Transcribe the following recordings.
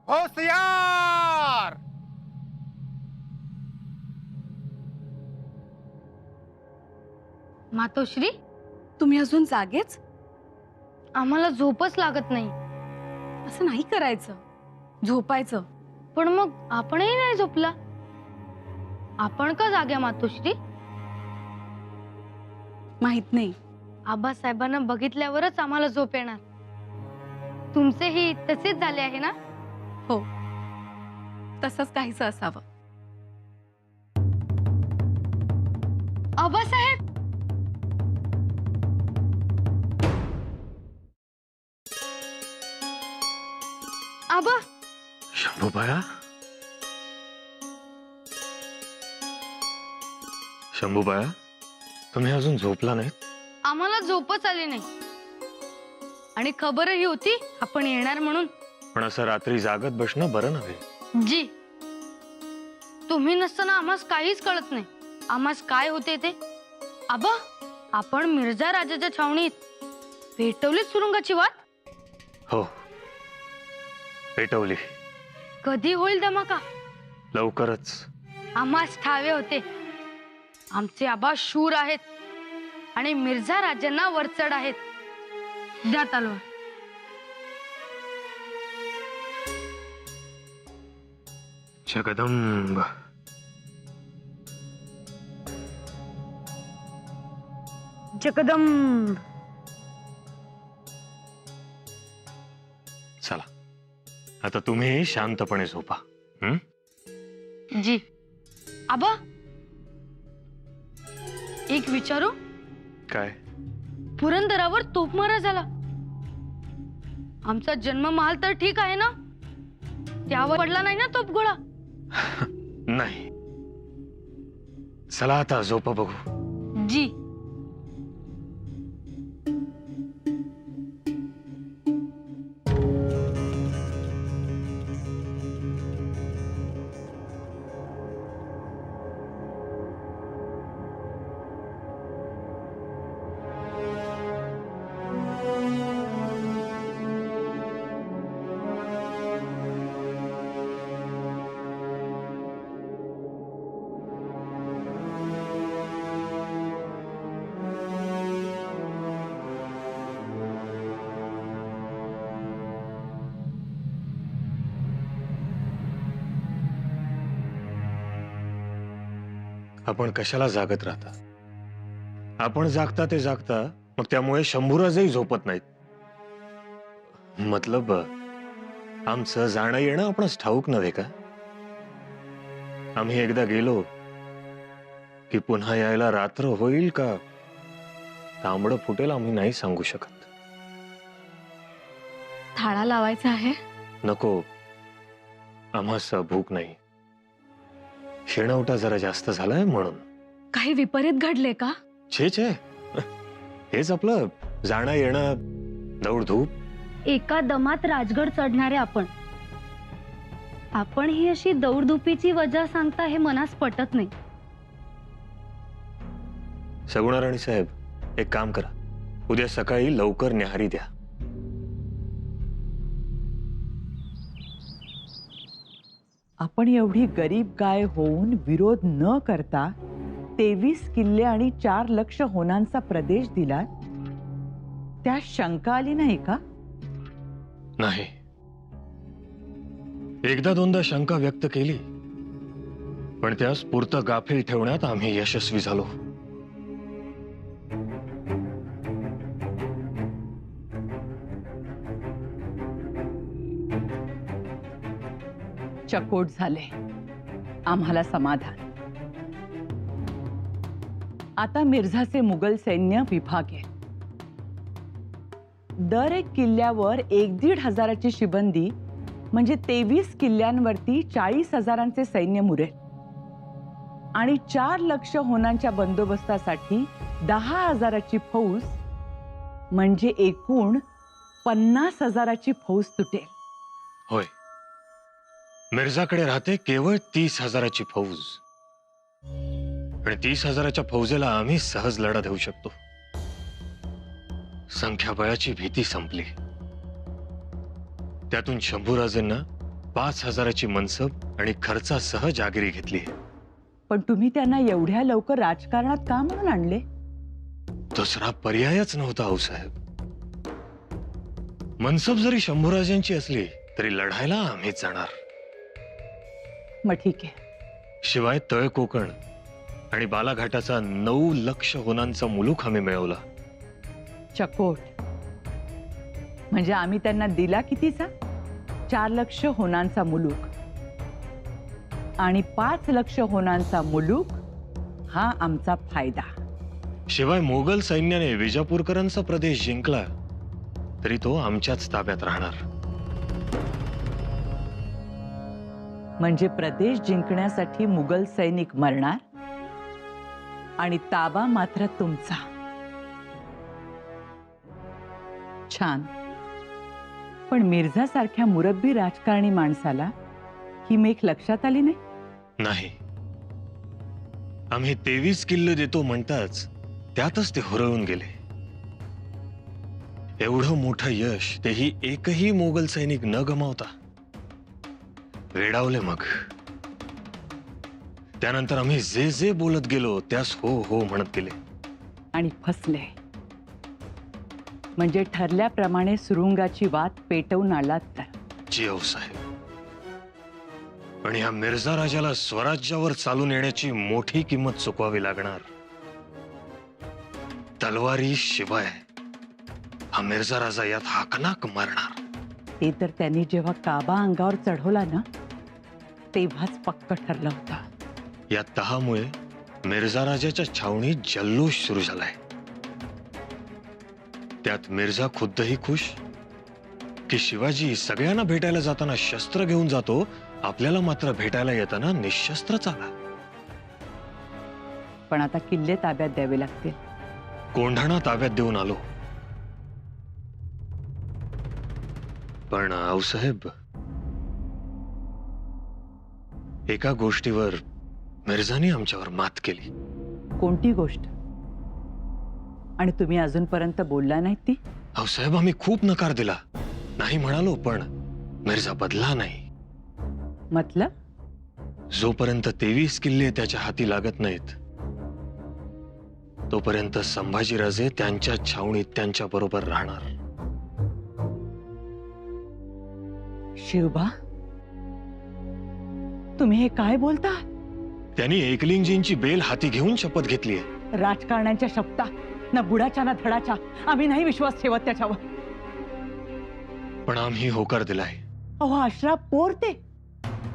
होशियार। मातोश्री, तुम्ही अजून जागेच? आम्हाला झोपच लागत नाही. असं नाही करायचं, झोपायचं. पण मग आपणही नाही झोपला. आपण का जाग्या मातोश्री? माहित नाही. आबासाहेबांना बघितल्यावरच आम्हाला झोप येणार. तुमचेही तसेच झाले आहे ना? हो, तसंच काहीच असावं. आबासाहेब, आबा. शंभूबाया, शंभूबाया, तुम्ही अजून झोपला नाहीत? आम्हाला झोपच आली नाही आणि खबरही होती आपण येणार म्हणून. पण असं रात्री जागत बसणं बरं नव्हे. जी, तुम्ही नसताना आम्हास काहीच कळत नाही. आम्हास काय होते ते. आबा, आपण मिर्झा राजाच्या छावणीत पेटवली सुरुंगाची वाट. हो, पेटवली. कधी होईल धमाका? लवकरच. आम्हास ठावे होते. आमचे आबा शूर आहेत आणि मिर्झा राजांना वरचढ आहेत. द्या तलवार. जगदंब. जगदंब. चला, आता तुम्ही शांतपणे झोपा. जी. आबा, एक विचारू? काय? पुरंदरावर तोफमारा झाला. आमचा जन्म महाल तर ठीक आहे ना? त्यावर पडला नाही ना तोफगोळा? नाही. चला आता झोपा बघू. जी. आपण कशाला जागत राहता? आपण जागता ते जागता, मग त्यामुळे शंभूराजही झोपत नाहीत. मतलब आमचं जाणं येणं आपणच ठाऊक नव्हे का? आम्ही एकदा गेलो की पुन्हा यायला रात्र होईल का तांबडं फुटेल आम्ही नाही सांगू शकत. थाळा लावायचा आहे? नको, आम्हास भूक नाही. शेणवटा जरा जास्त झालाय म्हणून. काही विपरीत घडले का? छे छे, हेच आपलं जाणं येणं, दौडधूप. एका दमात राजगड चढणारे आपण ही अशी दौडधुपीची वजह सांगता हे मनास पटत नाही. सगुणा राणी साहेब, एक काम करा, उद्या सकाळी लवकर न्याहारी द्या. आपण एवढी गरीब गाय होऊन विरोध न करता 23 किल्ले आणि 4 लक्ष होनांचा प्रदेश दिला, त्या शंका आली नाही का? नाही. एकदा दोनदा शंका व्यक्त केली, पण त्यास पुरतं गाफील ठेवण्यात आम्ही यशस्वी झालो. चकोट झाले, आम्हाला समाधान. आता मिर्झाचे मुघल सैन्य विभागे. दर एक किल्ल्यावर 1-1.5 हजाराची शिबंदी, म्हणजे 23 किल्ल्यांवरती 40 हजारांचे सैन्य मुरेल आणि 4 लक्ष होनांच्या बंदोबस्तासाठी 10 हजाराची फौज, म्हणजे एकूण 50 हजाराची फौज तुटेल. होय, मिर्झाकडे राहते केवळ 30 हजाराची फौज, आणि 30 हजाराच्या फौजेला आम्ही सहज लढा देऊ शकतो. संख्याबळाची भीती संपली. त्यातून शंभूराजेंना 5,000ची मनसब आणि खर्चासह जागिरी घेतली आहे. पण तुम्ही त्यांना एवढ्या लवकर राजकारणात का म्हणून आणले? दुसरा पर्यायच नव्हता आऊसाहेब. मनसब जरी शंभूराजांची असली तरी लढायला आम्हीच जाणार. मग ठीक आहे. शिवाय तळ कोकण आणि बालाघाटाचा 9 लक्ष होनांचा मुलूक आम्ही मिळवला. चकोट म्हणजे आम्ही त्यांना दिला कितीचा? 4 लक्ष होनांचा मुलूक. आणि 5 लक्ष होनांचा मुलूक हा आमचा फायदा. शिवाय मोगल सैन्याने विजापूरकरांचा प्रदेश जिंकला तरी तो आमच्याच ताब्यात राहणार. म्हणजे प्रदेश जिंकण्यासाठी मुघल सैनिक मरणार आणि ताबा मात्र तुमचा. छान. पण मिर्झा सारख्या मुरब्बी राजकारणी माणसाला ही मेख लक्षात आली नाही? नाही. आम्ही 23 किल्ले देतो म्हणताच त्यातच ते हुरळून गेले. एवढं मोठं यश तेही एकही मोगल सैनिक न गमावता वेडावले. मग त्यानंतर आम्ही जे जे बोलत गेलो त्यास हो हो म्हणत गेले आणि फसले. म्हणजे ठरल्याप्रमाणे सुरुंगाची वाट पेटवून आलात तर. जी आऊसाहेब. आणि ह्या मिर्झा राजाला स्वराज्यावर चालून येण्याची मोठी किंमत चुकवावी लागणार. तलवारी शिवाय हा मिर्झा राजा यात हाकनाक मारणार. ते तर त्यांनी जेव्हा काबा अंगावर चढवला ना तेव्हाच पक्क ठरलं होतं. या तहामुळे मिर्झा राजाच्या छावणीत जल्लोष सुरू झालाय. त्यात मिर्झा खुद्दही खुश की शिवाजी सगळ्यांना भेटायला जाताना शस्त्र घेऊन जातो, आपल्याला मात्र भेटायला येताना निशस्त्रच आला. पण आता किल्ले ताब्यात द्यावे लागतील. कोंढाणा ताब्यात देऊन आलो. पण आऊसाहेब, एका गोष्टीवर मिर्झानी आमच्यावर मात केली. कोणती गोष्ट? आणि तुम्ही अजूनपर्यंत बोलला नाहीत ती? आऊसाहेब, आम्ही खूप नकार दिला, नाही म्हणालो, पण मिर्झा बदला नाही. मतलब? जोपर्यंत 23 किल्ले त्याच्या हाती लागत नाहीत तोपर्यंत संभाजीराजे त्यांच्या छावणीत त्यांच्या बरोबर राहणार. शिवबा, तुम्ही हे काय बोलता? त्यांनी एकलिंगजींची बेल हाती घेऊन शपथ घेतलीय. राजकारण्यांच्या शपथा ना बुडाच्या ना धडाच्या. आम्ही नाही विश्वास ठेवत त्याच्यावर. पण आम्ही होकार दिलाय. अहो, अशराफ पोर ते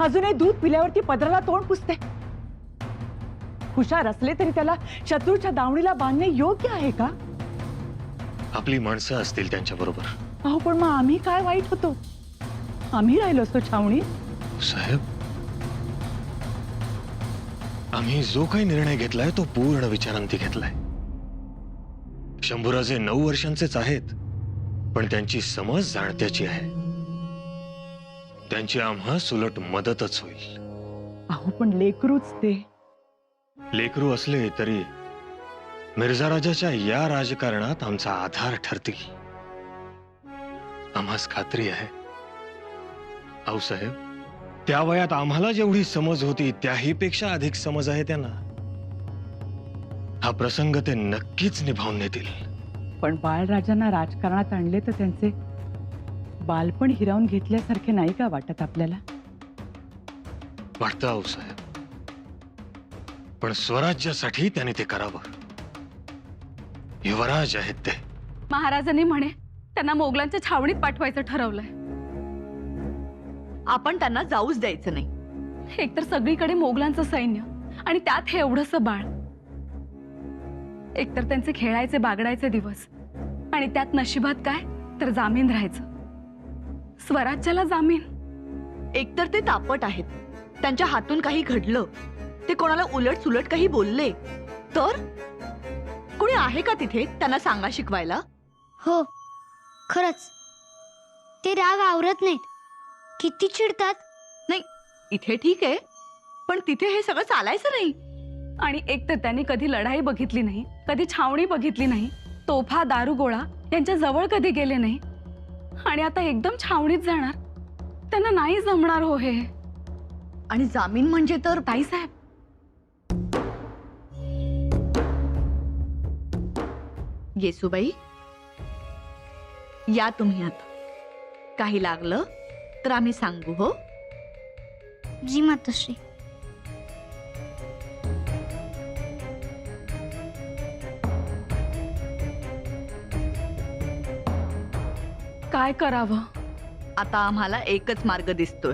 अजूनही दूध पिल्यावरती पदराला तोंड पुसते. हुशार असले तरी त्याला शत्रूच्या दावणीला बांधणे योग्य आहे का? आपली माणसं असतील त्यांच्या बरोबर. अहो, पण मग आम्ही काय वाईट होतो? आम्ही राहिलो असतो छावणी. साहेब, आम्ही जो काही निर्णय घेतलाय तो पूर्ण विचारांती घेतलाय. शंभूराजे 9 वर्षांचेच आहेत, पण त्यांची समज जाणत्याची आहे. त्यांची आम्हास उलट मदतच होईल. अहो, पण लेकरूच ते. लेकरू असले तरी मिर्झा राजाच्या या राजकारणात आमचा आधार ठरतील, आम्हास खात्री आहे. आऊसाहेब, त्या वयात आम्हाला जेवढी समज होती त्याही पेक्षा अधिक समज आहे त्यांना. हा प्रसंग ते नक्कीच निभावून नेतील. पण बाळराजांना राजकारणात आणले तर त्यांचे बालपण हिरावून घेतल्यासारखे नाही का वाटत आपल्याला? वाटतं आऊसाहेब, पण स्वराज्यासाठी त्याने ते करावं. युवराज आहेत ते. महाराजांनी म्हणे त्यांना मोगलांच्या छावणीत पाठवायचं ठरवलंय. आपण त्यांना जाऊच द्यायचं नाही. एकतर सगळीकडे मोगलांचं सैन्य आणि त्यात हे एवढंसं बाळ. एकतर त्यांचे खेळायचे बागडायचे दिवस आणि त्यात नशिबात काय तर जामीन राहायचं. स्वराज्याला जामीन. एकतर ते तापट आहेत, त्यांच्या हातून काही घडलं, ते कोणाला उलट सुलट काही बोलले तर कोणी आहे का तिथे त्यांना सांगा शिकवायला? हो, खरंच ते राग आवरत नाहीत. किती चिडतात. नाही, इथे ठीक आहे, पण तिथे हे सगळं चालायचं नाही. आणि एकतर त्यांनी कधी लढाई बघितली नाही, कधी छावणी बघितली नाही, तोफा दारुगोळा यांच्या जवळ कधी गेले नाही, आणि आता एकदम छावणीत जाणार त्यांना नाही जमणार हो हे. आणि जामीन म्हणजे तर ताईसाहेब, येसूबाई, या तुम्ही आता. काही लागलं तर आम्ही सांगू. हो, जी मातोश्री. काय करावं? आता आम्हाला एकच मार्ग दिसतोय.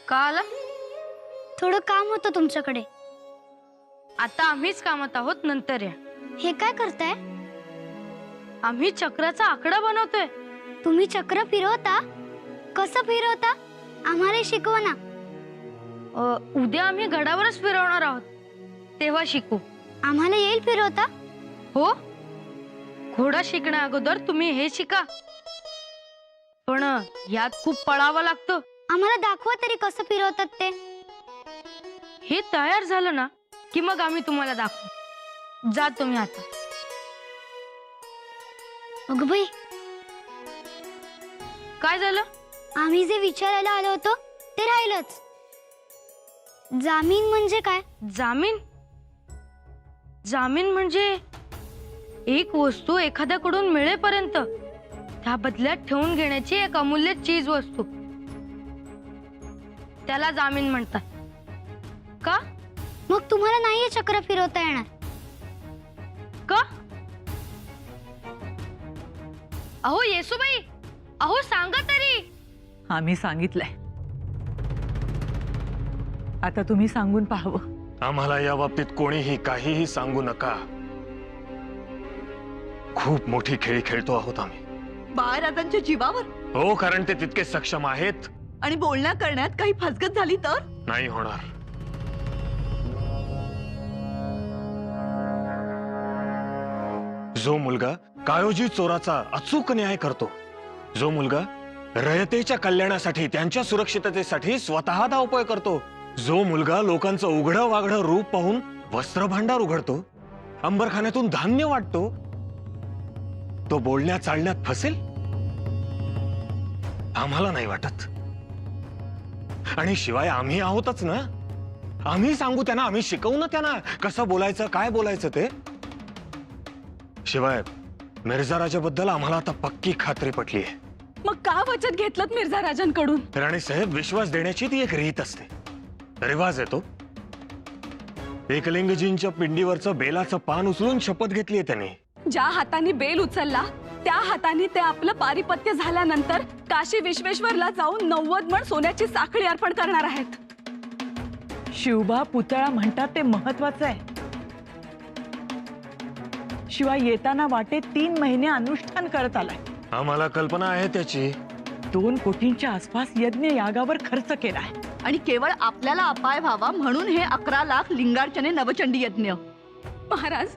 का आला? थोडं काम होतं तुमच्याकडे. आता आम्हीच कामात आहोत, नंतर या. हे काय करताय? आम्ही चक्राचा आकडा बनवतोय. तुम्ही चक्र फिरवता? कसं फिरवता? आम्हाला शिकवा ना. उद्या आम्ही गडावरच फिरवणार आहोत, तेव्हा शिकू. आम्हाला येईल फिरवता? हो, घोडा शिकण्या अगोदर तुम्ही हे शिका. पण यात खूप पळावं लागतं. आम्हाला दाखवा तरी कसं फिरवतात ते. हे तयार झालं ना की मग आम्ही तुम्हाला दाखवू. जा तुम्ही आता. अगं बाई, काय झालं? आम्ही जे विचारायला आलो होतो ते राहिलंच. जामीन म्हणजे काय? जामीन? जामीन म्हणजे एक वस्तू एखाद्याकडून मिळेपर्यंत त्या बदल्यात ठेवून घेण्याची एक अमूल्य चीज वस्तू, त्याला जामीन म्हणतात. का? मग तुम्हाला नाहीये चक्र फिरवता येणार? का? अहो येसूबाई, अहो सांगा तरी. आम्ही सांगितलंय, आता तुम्ही सांगून पाहावं. आम्हाला या बाबतीत कोणीही काहीही सांगू नका. खूप मोठी खेळी खेळतो आहोत आम्ही. बाळराजांच्या जीवावर. हो, कारण ते तितके सक्षम आहेत. आणि बोलण्या करण्यात काही फसगत झाली तर? नाही होणार. जो मुलगा काळोजी चोराचा अचूक न्याय करतो, जो मुलगा रयतेच्या कल्याणासाठी, त्यांच्या सुरक्षिततेसाठी स्वतः धावपळ करतो, जो मुलगा लोकांचं उघडं वाघडं रूप पाहून वस्त्र भांडार उघडतो, अंबरखान्यातून धान्य वाटतो, तो बोलण्यात चालण्यात फसेल आम्हाला नाही वाटत. आणि शिवाय आम्ही आहोतच ना. आम्ही सांगू त्यांना, आम्ही शिकवू ना त्यांना कसं बोलायचं, काय बोलायचं ते. शिवाय मिर्झा राजाबद्दल आम्हाला आता पक्की खात्री पटली आहे. मग का वचन घेतलं मिर्झा राजांकडून? राणी साहेब, विश्वास देण्याची ती एक रीत असते, रिवाज येतो. एकलिंगजींच्या पिंडीवरचं बेलाचं पान उचलून शपथ घेतलीये त्यांनी. ज्या हाताने बेल उचलला त्या हाताने ते आपलं पारिपत्य झाल्यानंतर काशी विश्वेश्वरला जाऊन 90 मण सोन्याची साखळी अर्पण करणार आहेत. शिवबा पुतळा म्हणतात ते महत्वाचं आहे. शिवाय येताना वाटेत 3 महिने अनुष्ठान करत आलाय. आम्हाला कल्पना आहे त्याची. 2 कोटींच्या आसपास यज्ञ यागावर खर्च केलाय. आणि केवळ आपल्याला अपाय व्हावा म्हणून हे 11 लाख लिंगार्चने नवचंडी यज्ञ. महाराज,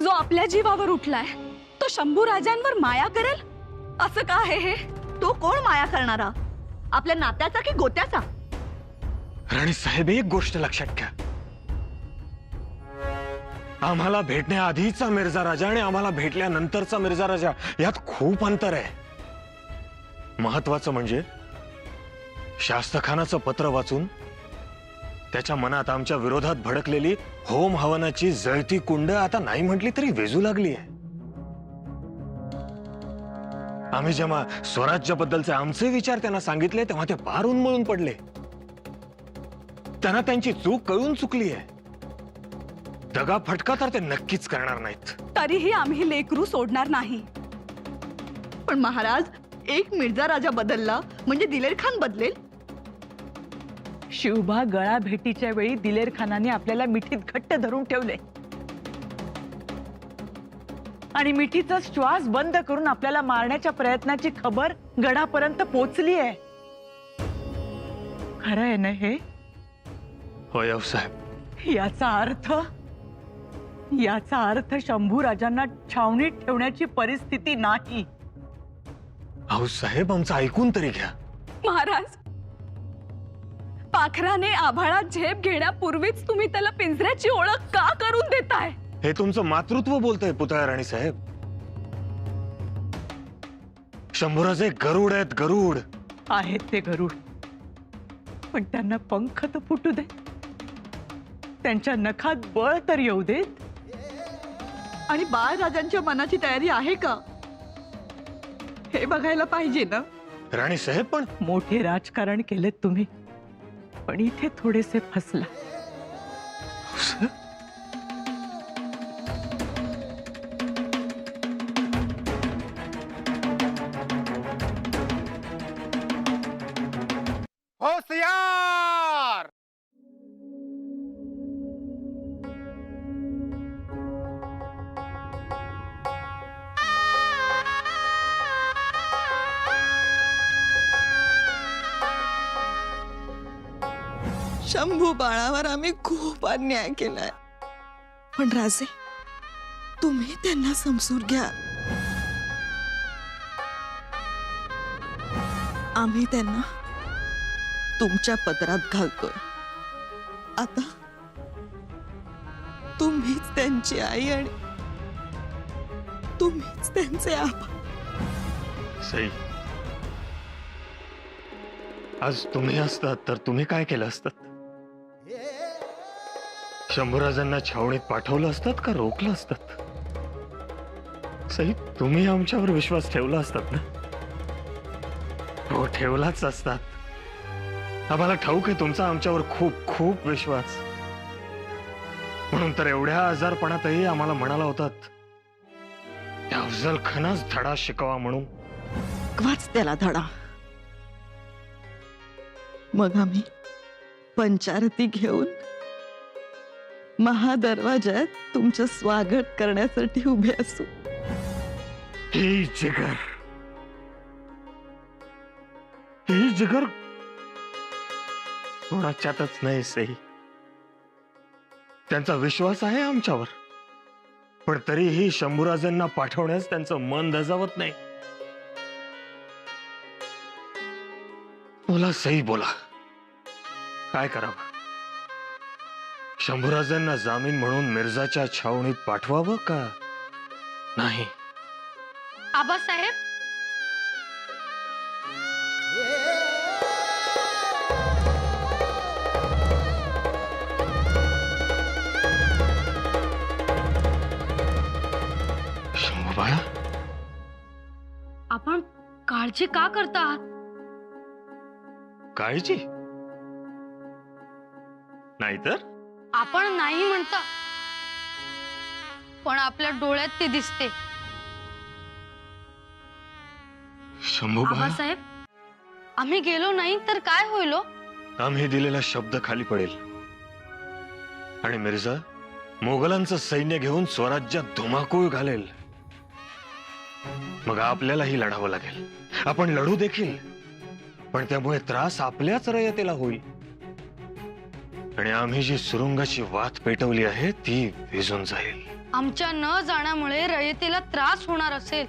जो आपल्या जीवावर उठलाय तो शंभू राजांवर माया करेल असं का आहे हे? तो कोण माया करणारा? आपल्या नात्याचा की गोत्याचा? राणी साहेब, एक गोष्ट लक्षात घ्या. आम्हाला भेटण्याआधीचा मिर्झा राजा आणि आम्हाला भेटल्यानंतरचा मिर्झा राजा यात खूप अंतर आहे. महत्वाचं म्हणजे शास्त्रखानाचं पत्र वाचून त्याच्या मनात आमच्या विरोधात भडकलेली होम हवनाची जळती कुंड आता नाही म्हटली तरी वेजू लागली आहे. आम्ही जेव्हा स्वराज्याबद्दलचे आमचे विचार त्यांना सांगितले तेव्हा ते फार उन्मळून पडले. त्यांना त्यांची चूक कळून चुकली आहे. दगा फटका तर ते नक्कीच करणार नाहीत. तरीही आम्ही लेकरू सोडणार नाही. पण महाराज, एक मिर्झा राजा बदलला म्हणजे दिलेर खान बदलेल. शिवबा, गळा भेटीच्या वेळी दिलेर खानाने आपल्याला मिठीत घट्ट धरून ठेवले आणि मिठीचा श्वास बंद करून आपल्याला मारण्याच्या प्रयत्नाची खबर गडापर्यंत पोहोचली आहे. खरं आहे ना हे? होय साहेब. याचा अर्थ शंभू राजांना छावणीत ठेवण्याची परिस्थिती नाही. अहो साहेब, आमचं ऐकून तरी घ्या. महाराज, पाखराने आभाळात झेप घेण्यापूर्वीच तुम्ही त्याला पिंजऱ्याची ओळख का करून देताय? हे तुमचं मातृत्व बोलतंय पुतळा राणी साहेब. शंभूराजे गरुड आहेत, गरुड. आहेत ते गरुड, पण त्यांना पंख तर फुटू दे, त्यांच्या नखात बळ तर येऊ देत. आणि बाळराजांच्या मनाची तयारी आहे का हे बघायला पाहिजे ना. राणी साहेब पण मोठे राजकारण केलेत तुम्ही, पण इथे थोडेसे फसला. होशियार! शंभू बाळावर आम्ही खूप अन्याय केलाय, पण राजे तुम्ही त्यांना समजून घ्या. आम्ही त्यांना तुमच्या पदरात घालतोय. आता तुम्हीच त्यांची आई आणि तुम्हीच त्यांचे आबा. सई, आज तुम्ही असतात तर तुम्ही काय केलं असतात? शंभूराजांना छावणीत पाठवलं असतात का रोखलं असतात? सई, तुम्ही आमच्यावर विश्वास ठेवला असतात ना? हो, ठेवलाच असतात. आम्हाला ठाऊक आहे तुमचा आमच्यावर खूप खूप विश्वास. म्हणून तर एवढ्या आजारपणातही आम्हाला म्हणाला होतात त्या अफजल खानाच धडा शिकवा म्हणून. वाच त्याला धडा. मग आम्ही पंचारती घेऊन महादरवाजात तुमचं स्वागत करण्यासाठी उभे असू. ही जिगर, ही जिगर कोणाच्यातच नाही सई. त्यांचा विश्वास आहे आमच्यावर, पण तरीही शंभूराजांना पाठवण्यास त्यांचं मन धजावत नाही. बोला सई, बोला, काय करावं? शंभूराजांना जामीन म्हणून मिर्झाच्या छावणीत पाठवावं का नाही? आबासाहेब, शंभू बाळा, आपण काळजी का करता आहात? काळजी नाहीतर आपण नाही म्हणता, पण आपल्या डोळ्यात ते दिसते. शंभू बाळा, आबासाहेब, आम्ही गेलो नाही तर काय होईल हो? आम्ही दिलेला शब्द खाली पडेल आणि मिर्झा मोगलांचं सैन्य घेऊन स्वराज्यात धुमाकूळ घालेल. मग आपल्यालाही लढावं लागेल. आपण लढू देखील, पण त्यामुळे त्रास आपल्याच रयतेला होईल. आणि आम्ही जी सुरुंगाची वात पेटवली आहे ती विझून जाईल. आमच्या न जाण्यामुळे रयतेला त्रास होणार असेल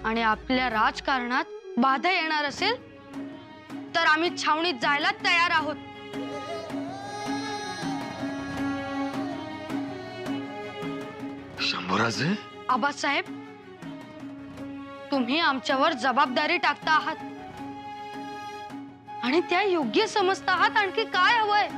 आणि आपल्या राजकारणात बाधा येणार असेल तर आम्ही छावणीत जायला तयार आहोत. शंभूराजे, आबासाहेब, तुम्ही आमच्यावर जबाबदारी टाकता आहात आणि त्या योग्य समजता आहात. आणखी काय हवंय?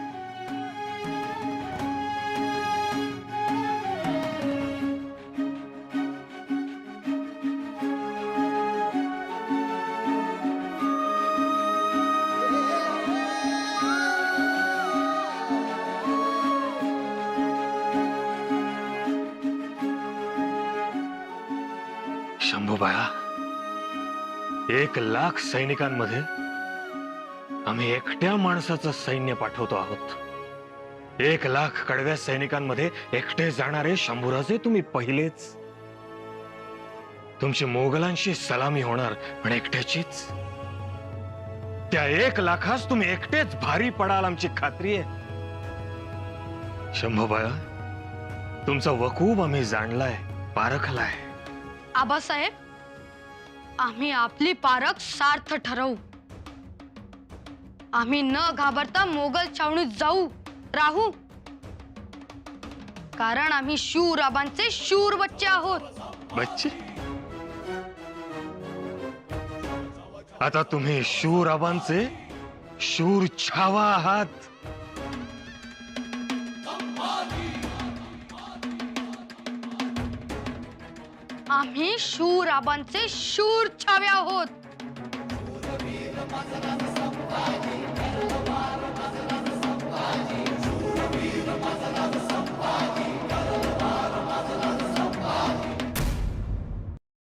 शंभू बाळा, 1,00,000 सैनिकांमध्ये आम्ही एकट्या माणसाचं सैन्य पाठवतो आहोत. 1,00,000 कडव्या सैनिकांमध्ये एकटे जाणारे शंभूराजे तुम्ही पहिलेच. तुमची मोगलांशी सलामी होणार, पण एकट्याचीच. त्या 1,00,000 तुम्ही एकटेच भारी पडाल, आमची खात्री आहे. शंभू बाळा, तुमचा वकूब आम्ही जाणलाय, पारखलाय. आबासाहेब, आम्ही आपली पारख सार्थ ठरवू. आम्ही न घाबरता मोगल छावणीत जाऊ राहू, कारण आम्ही शूर आबांचे शूर बच्चे आहोत. बच्चे, आता तुम्ही शूर आबांचे शूर छावा आहात. आम्ही शूर आबांचे शूर छावे आहोत.